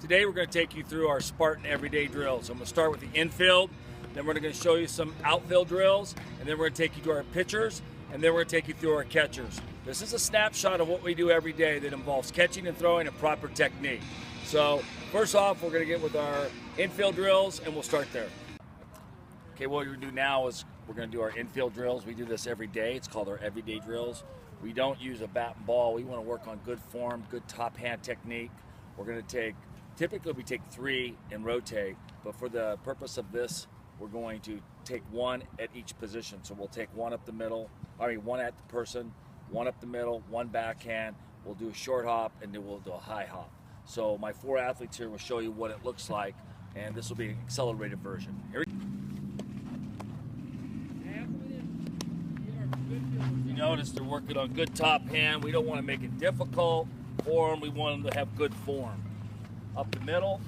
Today we're going to take you through our Spartan everyday drills. I'm going to start with the infield, then we're going to show you some outfield drills, and then we're going to take you to our pitchers, and then we're going to take you through our catchers. This is a snapshot of what we do every day that involves catching and throwing and proper technique. So first off, we're going to get with our infield drills, and we'll start there. Okay, what we're going to do now is we're going to do our infield drills. We do this every day. It's called our everyday drills. We don't use a bat and ball. We want to work on good form, good top hand technique. We're going to typically we take 3 and rotate, but for the purpose of this, we're going to take 1 at each position. So we'll take 1 up the middle, 1 at the person, 1 up the middle, 1 backhand. We'll do a short hop, and then we'll do a high hop. So my 4 athletes here will show you what it looks like, and this will be an accelerated version. You notice they're working on good top hand. We don't want to make it difficult for them. We want them to have good form. Up the middle,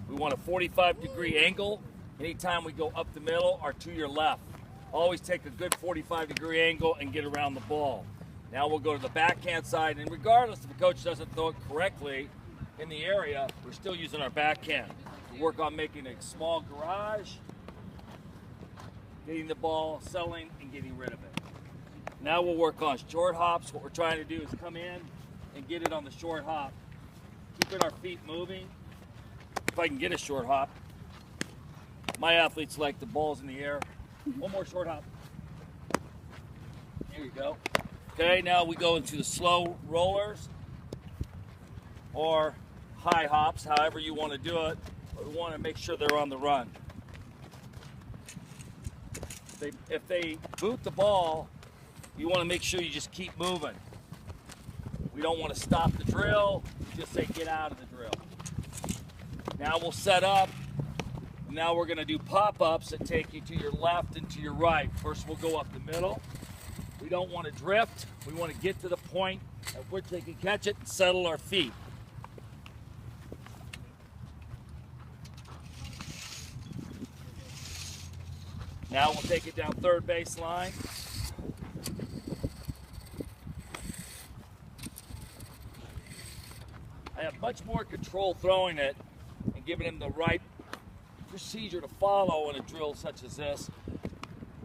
we want a 45-degree angle. Anytime we go up the middle or to your left, always take a good 45-degree angle and get around the ball. Now we'll go to the backhand side, and regardless if the coach doesn't throw it correctly in the area, we're still using our backhand to work on making a small garage, getting the ball, settling, and getting rid of it. Now we'll work on short hops. What we're trying to do is come in and get it on the short hop. Keeping our feet moving. If I can get a short hop. My athletes like the balls in the air. One more short hop. Here you go. Okay, now we go into the slow rollers or high hops, however you want to do it. But we want to make sure they're on the run. If they boot the ball, you want to make sure you just keep moving. We don't want to stop the drill, just say get out of the drill. Now we'll set up. Now we're going to do pop-ups that take you to your left and to your right. First we'll go up the middle. We don't want to drift. We want to get to the point at which they can catch it and settle our feet. Now we'll take it down third baseline. I have much more control throwing it and giving him the right procedure to follow in a drill such as this,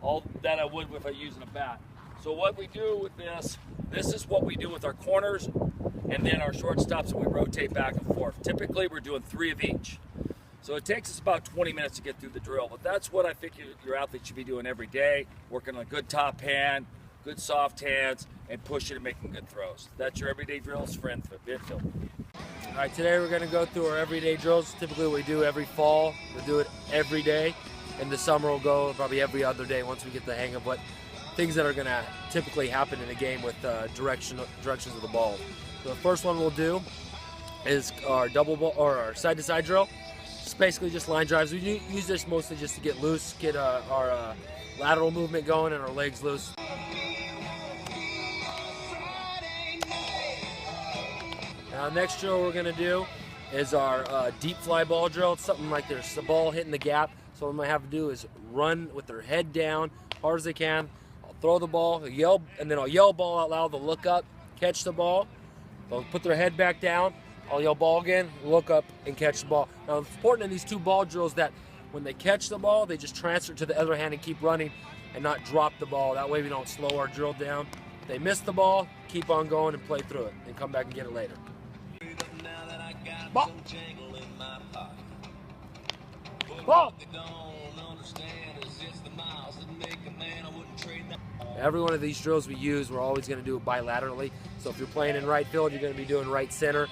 all that I would if I was using a bat. So what we do with this is what we do with our corners and then our shortstops, and we rotate back and forth. Typically we're doing 3 of each. So it takes us about 20 minutes to get through the drill, but that's what I think your athlete should be doing every day, working on a good top hand, good soft hands, and pushing and making good throws. That's your everyday drills for infield. All right, today we're going to go through our everyday drills. Typically we do every fall. We'll do it every day. In the summer we'll go probably every other day once we get the hang of what things that are going to typically happen in a game with directions of the ball. So the first one we'll do is our double ball or our side-to-side drill. It's basically just line drives. We use this mostly just to get loose, get our lateral movement going and our legs loose. Now, next drill we're going to do is our deep fly ball drill. It's something like there's the ball hitting the gap. So what I'm going to have to do is run with their head down as hard as they can. I'll throw the ball, yell, and then I'll yell ball out loud. They'll look up, catch the ball. They'll put their head back down. I'll yell ball again, look up, and catch the ball. Now, it's important in these 2 ball drills that when they catch the ball, they just transfer to the other hand and keep running and not drop the ball. That way we don't slow our drill down. If they miss the ball, keep on going and play through it and come back and get it later. Ball. Ball. Every one of these drills we use, we're always going to do it bilaterally. So if you're playing in right field, you're going to be doing right center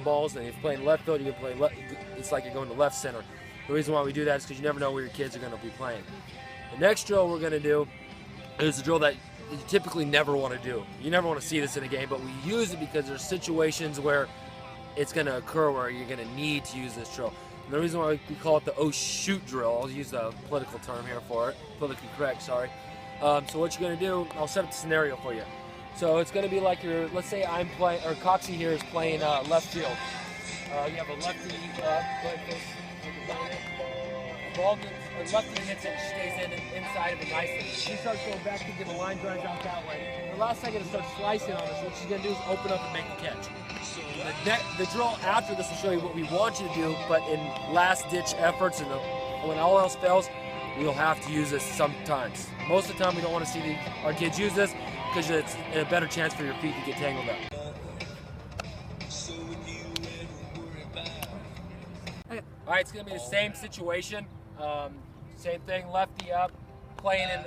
balls, and if you're playing left field, you're going to play left. It's like you're going to left center. The reason why we do that is because you never know where your kids are going to be playing. The next drill we're going to do is a drill that you typically never want to do. You never want to see this in a game, but we use it because there's situations where it's going to occur where you're going to need to use this drill. And the reason why we call it the oh shoot drill, I'll use a political term here for it, politically correct, sorry. So what you're going to do, I'll set up the scenario for you. So it's going to be like let's say I'm playing, or Coxie here is playing left field. You have a lefty, like this, the ball gets, or lefty hits it, stays inside of it nicely. He starts going back to get the line drives out that way. The last second to start slicing on us, what she's going to do is open up and make a catch. The drill after this will show you what we want you to do, but in last-ditch efforts and when all else fails, we'll have to use this sometimes. Most of the time, we don't want to see our kids use this because it's a better chance for your feet to get tangled up. All right, it's going to be the same situation. Same thing, lefty up, playing in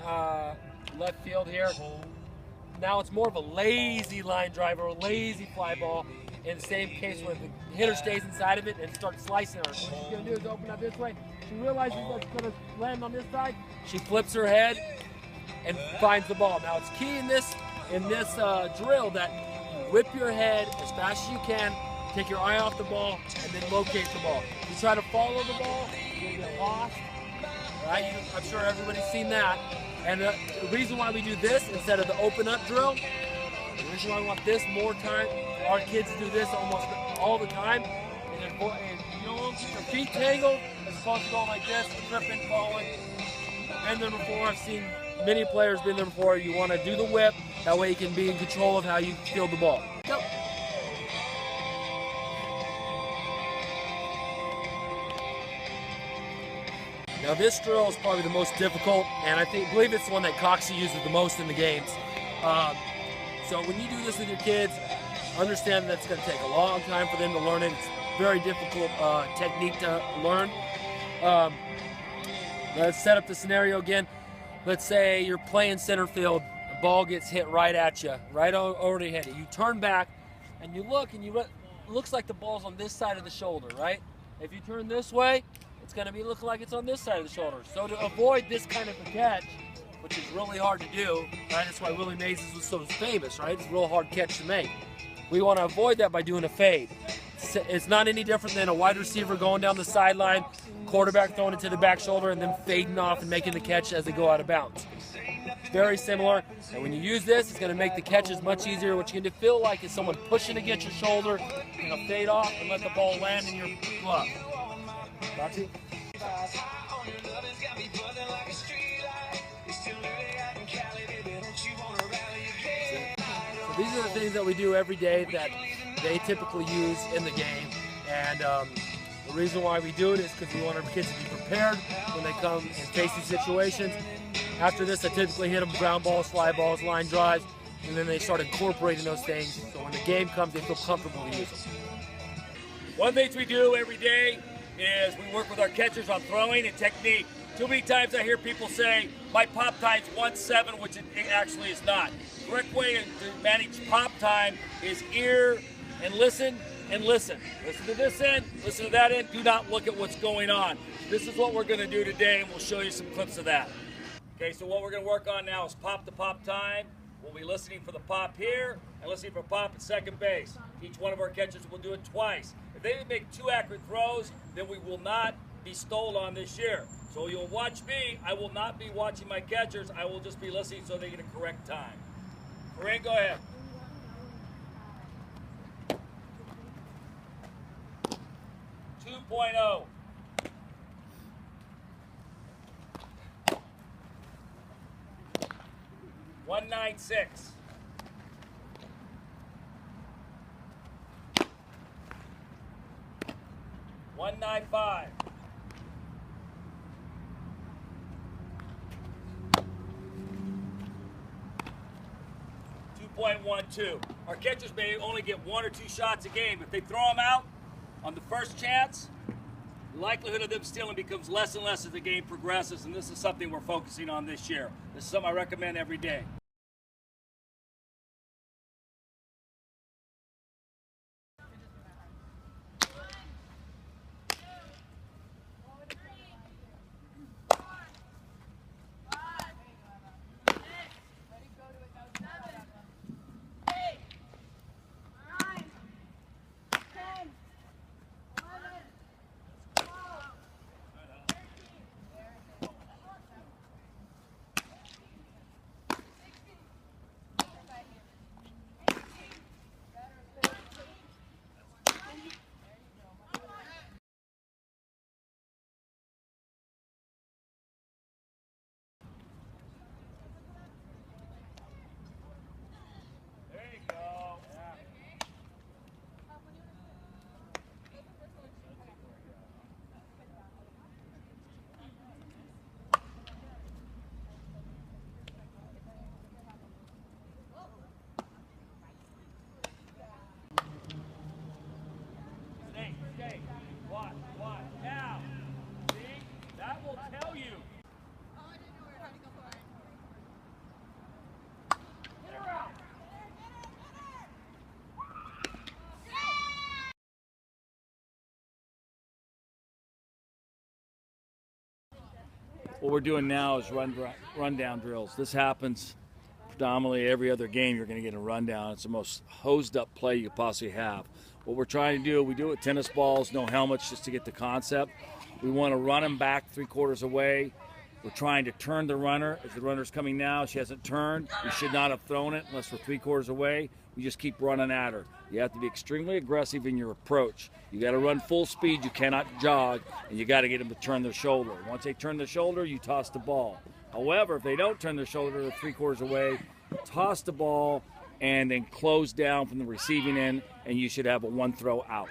left field here. Now it's more of a lazy line drive or a lazy fly ball. In the same case where the hitter stays inside of it and starts slicing her. What she's going to do is open up this way. She realizes that she's going to land on this side. She flips her head and finds the ball. Now it's key in this drill that you whip your head as fast as you can, take your eye off the ball, and then locate the ball. If you try to follow the ball, you're going to get lost. Right? I'm sure everybody's seen that. And the reason why we do this instead of the open up drill, the reason why we want this more time, our kids do this almost all the time, and you don't want to keep your feet tangled as opposed to going like this, tripping, falling. Been there before, I've seen many players been there before. You want to do the whip, that way you can be in control of how you field the ball. Go. Now this drill is probably the most difficult, and I believe it's the one that Coxie uses the most in the games. So when you do this with your kids, understand that it's going to take a long time for them to learn it. It's a very difficult technique to learn. Let's set up the scenario again. Let's say you're playing center field, the ball gets hit right at you, right over the head. You turn back and you look, and it looks like the ball's on this side of the shoulder, right? If you turn this way, it's going to look like it's on this side of the shoulder. So to avoid this kind of a catch, which is really hard to do, right? That's why Willie Mays was so famous, right? It's a real hard catch to make. We want to avoid that by doing a fade. It's not any different than a wide receiver going down the sideline, quarterback throwing it to the back shoulder, and then fading off and making the catch as they go out of bounds. Very similar, and when you use this, it's going to make the catches much easier. What you're going to feel like is someone pushing against your shoulder, you're going to fade off and let the ball land in your glove. Roxy? So these are the things that we do every day that they typically use in the game, and the reason why we do it is because we want our kids to be prepared when they come and face these situations. After this, I typically hit them ground balls, fly balls, line drives, and then they start incorporating those things so when the game comes, they feel comfortable to use them. One of the things we do every day is we work with our catchers on throwing and technique. Too many times I hear people say, my pop time's 1.7, which it actually is not. The correct way to manage pop time is ear and listen and listen. Listen to this end, listen to that end, do not look at what's going on. This is what we're gonna do today, and we'll show you some clips of that. Okay, so what we're gonna work on now is pop to pop time. We'll be listening for the pop here and listening for pop at second base. Each one of our catchers will do it twice. If they make 2 accurate throws, then we will not be stoled on this year. So you'll watch me. I will not be watching my catchers. I will just be listening so they get a correct time. Corinne, go ahead. 2.0. .196. 195. 2.12. Our catchers may only get 1 or 2 shots a game. If they throw them out on the first chance, the likelihood of them stealing becomes less and less as the game progresses, and this is something we're focusing on this year. This is something I recommend every day. What we're doing now is rundown drills. This happens predominantly every other game. You're going to get a rundown. It's the most hosed up play you could possibly have. What we're trying to do, we do it with tennis balls, no helmets, just to get the concept. We want to run them back 3/4 away. We're trying to turn the runner. If the runner's coming now, she hasn't turned. We should not have thrown it unless we're 3/4 away. We just keep running at her. You have to be extremely aggressive in your approach. You got to run full speed. You cannot jog, and you got to get them to turn their shoulder. Once they turn the shoulder, you toss the ball. However, if they don't turn their shoulder, they're 3/4 away, toss the ball, and then close down from the receiving end, and you should have a 1 throw out.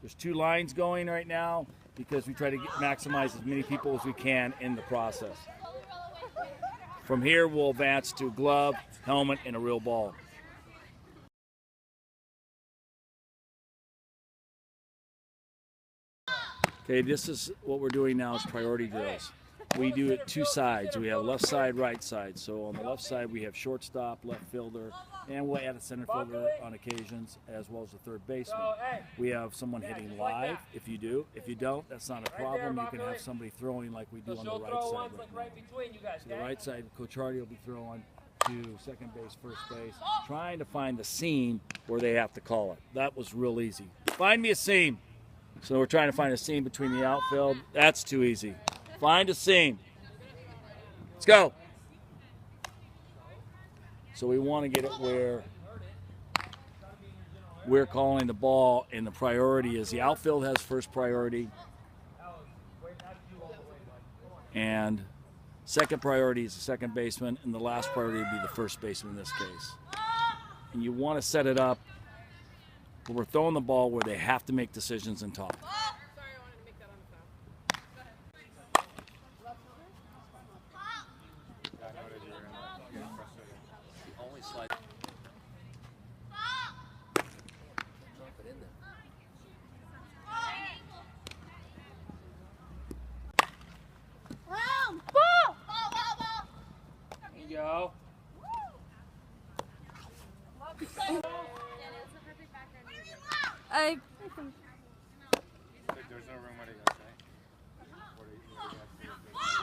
There's 2 lines going right now because we try to maximize as many people as we can in the process. From here, we'll advance to glove, helmet, and a real ball. Okay, this is what we're doing now is priority drills. We do it 2 sides. We have left side, right side. So on the left side, we have shortstop, left fielder, and we'll add a center fielder on occasions, as well as a third baseman. We have someone hitting live, if you do. If you don't, that's not a problem. You can have somebody throwing like we do on the right side right now. So the right side, Coach Hardy will be throwing to second base, first base, trying to find the seam where they have to call it. That was real easy. Find me a seam. So we're trying to find a seam between the outfield. That's too easy. Find a seam. Let's go. So we want to get it where we're calling the ball, and the priority is the outfield has first priority, and second priority is the second baseman, and the last priority would be the first baseman in this case. And you want to set it up where we're throwing the ball where they have to make decisions and talk. Go. I There's no room where to go, right? What are you